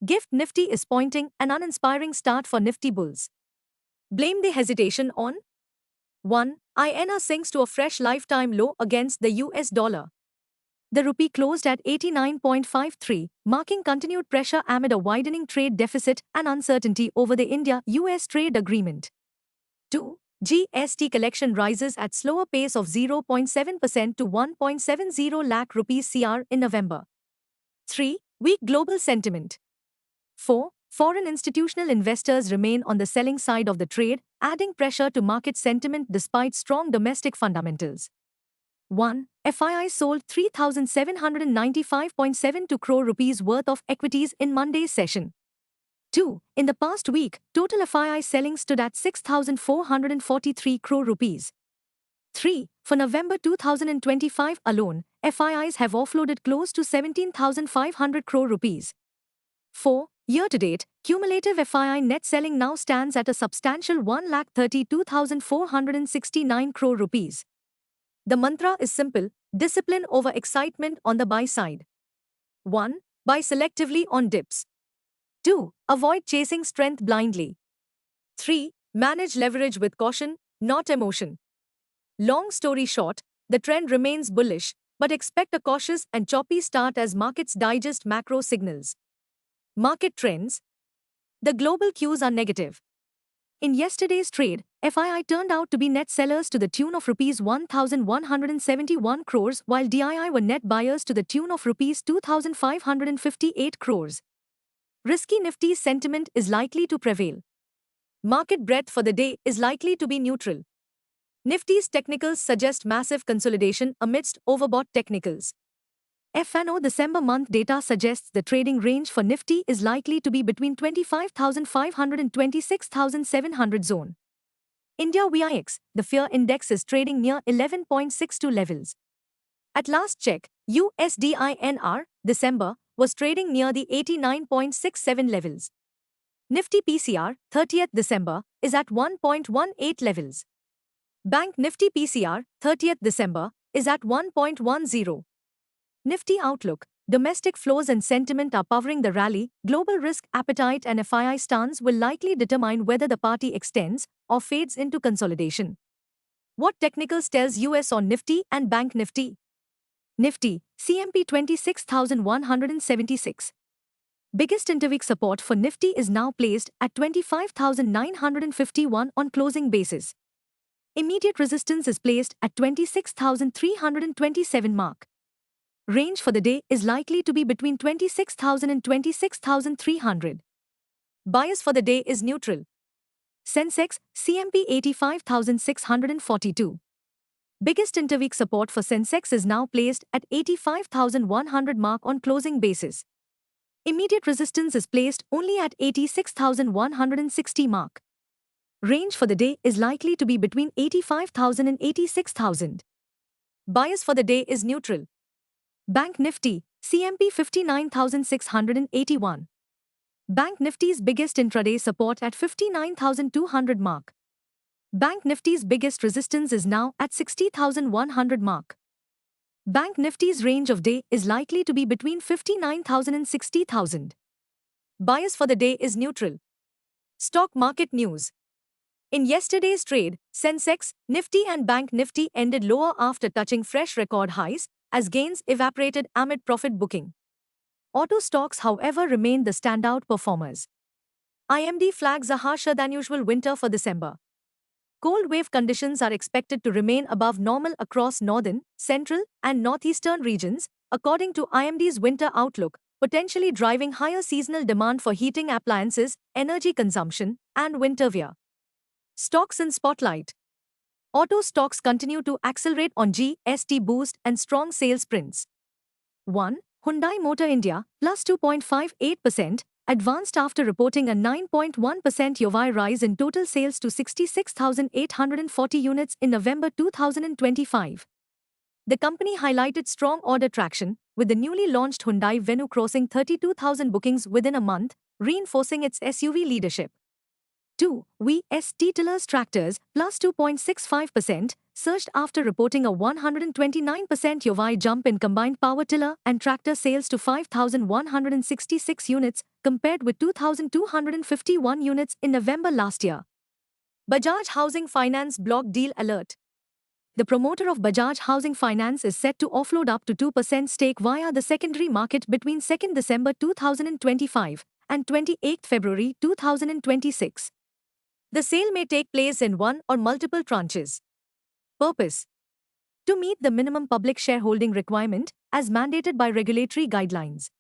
Gift Nifty is pointing an uninspiring start for Nifty bulls. Blame the hesitation on 1. INR sinks to a fresh lifetime low against the US dollar. The rupee closed at 89.53, marking continued pressure amid a widening trade deficit and uncertainty over the India-US trade agreement. 2. GST collection rises at slower pace of 0.7% to 1.70 lakh rupees CR in November. 3. Weak global sentiment. 4. Foreign institutional investors remain on the selling side of the trade, adding pressure to market sentiment despite strong domestic fundamentals. 1. FII sold 3,795.72 crore rupees worth of equities in Monday's session. 2. In the past week, total FII selling stood at 6,443 crore rupees. 3. For November 2025 alone, FIIs have offloaded close to 17,500 crore rupees. 4. Year-to-date, cumulative FII net selling now stands at a substantial 1,32,469 crore rupees. The mantra is simple: discipline over excitement on the buy side. 1. Buy selectively on dips. 2. Avoid chasing strength blindly. 3. Manage leverage with caution, not emotion. Long story short, the trend remains bullish, but expect a cautious and choppy start as markets digest macro signals. Market trends. The global cues are negative. In yesterday's trade, FII turned out to be net sellers to the tune of rupees 1,171 crores, while DII were net buyers to the tune of rupees 2,558 crores. Risky Nifty's sentiment is likely to prevail. Market breadth for the day is likely to be neutral. Nifty's technicals suggest massive consolidation amidst overbought technicals. F&O December month data suggests the trading range for Nifty is likely to be between 25,500 and 26,700 zone. India VIX, the fear index is trading near 11.62 levels. At last check, USD/INR, December, was trading near the 89.67 levels. Nifty PCR, 30th December, is at 1.18 levels. Bank Nifty PCR, 30th December, is at 1.10. Nifty outlook. Domestic flows and sentiment are powering the rally. Global risk appetite and FII stance will likely determine whether the party extends or fades into consolidation. What technicals tells US on Nifty and Bank Nifty? Nifty, CMP 26,176. Biggest interweek support for Nifty is now placed at 25,951 on closing basis. Immediate resistance is placed at 26,327 mark. Range for the day is likely to be between 26,000 and 26,300. Bias for the day is neutral. Sensex, CMP 85,642. Biggest interweek support for Sensex is now placed at 85,100 mark on closing basis. Immediate resistance is placed only at 86,160 mark. Range for the day is likely to be between 85,000 and 86,000. Bias for the day is neutral. Bank Nifty, CMP 59,681. Bank Nifty's biggest intraday support at 59,200 mark. Bank Nifty's biggest resistance is now at 60,100 mark. Bank Nifty's range of day is likely to be between 59,000 and 60,000. Bias for the day is neutral. Stock market news. In yesterday's trade, Sensex, Nifty and Bank Nifty ended lower after touching fresh record highs, as gains evaporated amid profit booking. Auto stocks, however, remained the standout performers. IMD flags a harsher than usual winter for December. Cold wave conditions are expected to remain above normal across northern, central, and northeastern regions, according to IMD's winter outlook, potentially driving higher seasonal demand for heating appliances, energy consumption, and winter wear. Stocks in spotlight. Auto stocks continue to accelerate on GST boost and strong sales prints. 1. Hyundai Motor India, plus 2.58%, advanced after reporting a 9.1% year-over-year rise in total sales to 66,840 units in November 2025. The company highlighted strong order traction, with the newly launched Hyundai Venue crossing 32,000 bookings within a month, reinforcing its SUV leadership. 2. VST Tillers Tractors, plus 2.65%, surged after reporting a 129% year-over-year jump in combined power tiller and tractor sales to 5,166 units, compared with 2,251 units in November last year. Bajaj Housing Finance block deal alert. The promoter of Bajaj Housing Finance is set to offload up to 2% stake via the secondary market between 2 December 2025 and 28 February 2026. The sale may take place in one or multiple tranches. Purpose: to meet the minimum public shareholding requirement as mandated by regulatory guidelines.